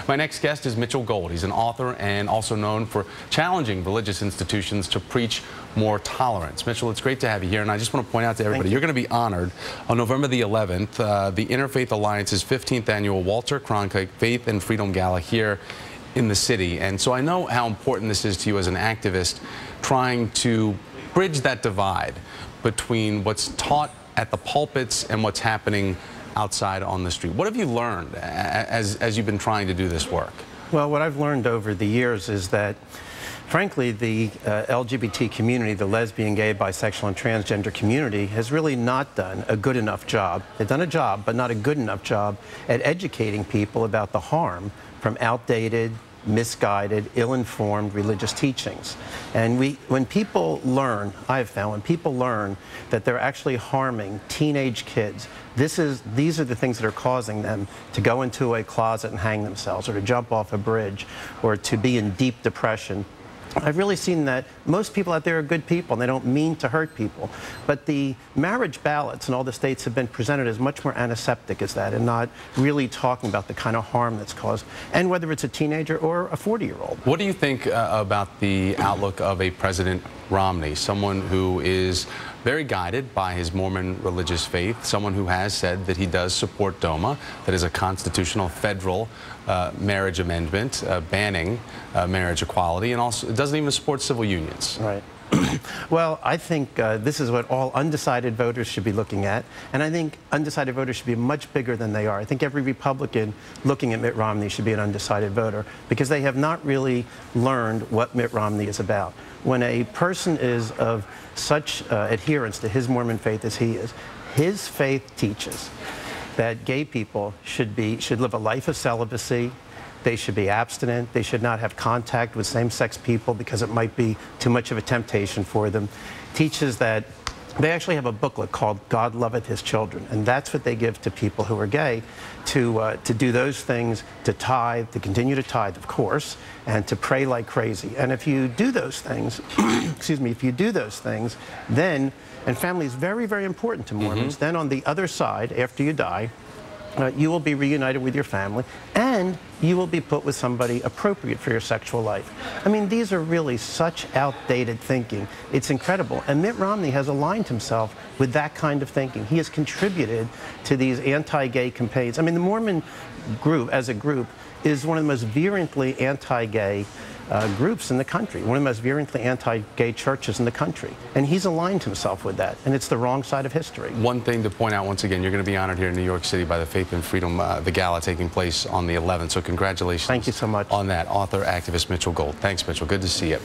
My next guest is Mitchell Gold. He's an author and also known for challenging religious institutions to preach more tolerance. Mitchell, it's great to have you here, and I just want to point out to everybody, you're going to be honored on November the 11th, the Interfaith Alliance's 15th annual Walter Cronkite Faith and Freedom Gala here in the city. And so I know how important this is to you as an activist, trying to bridge that divide between what's taught at the pulpits and what's happening outside on the street. What have you learned as you've been trying to do this work? Well, what I've learned over the years is that, frankly, the LGBT community, the lesbian, gay, bisexual, and transgender community, has really not done a good enough job. They've done a job, but not a good enough job at educating people about the harm from outdated, misguided, ill-informed religious teachings. And when people learn, I've found, when people learn that they're actually harming teenage kids, these are the things that are causing them to go into a closet and hang themselves, or to jump off a bridge, or to be in deep depression. I've really seen that most people out there are good people, and they don't mean to hurt people. But the marriage ballots in all the states have been presented as much more antiseptic as that, and not really talking about the kind of harm that's caused, and whether it's a teenager or a 40-year-old. What do you think about the outlook of a President Romney, someone who is very guided by his Mormon religious faith, someone who has said that he does support DOMA, that is a constitutional federal marriage amendment banning marriage equality, and also doesn't even support civil unions? Right. Well, I think this is what all undecided voters should be looking at, and I think undecided voters should be much bigger than they are. I think every Republican looking at Mitt Romney should be an undecided voter, because they have not really learned what Mitt Romney is about. When a person is of such adherence to his Mormon faith as he is, his faith teaches that gay people should live a life of celibacy. They should be abstinent. They should not have contact with same-sex people because it might be too much of a temptation for them. Teaches that they actually have a booklet called God Loveth His Children, and that's what they give to people who are gay, to do those things, to tithe, to continue to tithe, of course, and to pray like crazy. And if you do those things, excuse me, if you do those things, then, and family is very, very important to Mormons, then on the other side, after you die, you will be reunited with your family, and you will be put with somebody appropriate for your sexual life. I mean, these are really such outdated thinking. It's incredible. And Mitt Romney has aligned himself with that kind of thinking. He has contributed to these anti-gay campaigns. I mean, the Mormon group, as a group, is one of the most virulently anti-gay groups in the country, one of the most virulently anti-gay churches in the country. And he's aligned himself with that, and it's the wrong side of history. One thing to point out, once again, you're going to be honored here in New York City by the Faith and Freedom, the gala taking place on the 11th, so congratulations. Thank you so much. On that, author, activist Mitchell Gold. Thanks, Mitchell. Good to see you.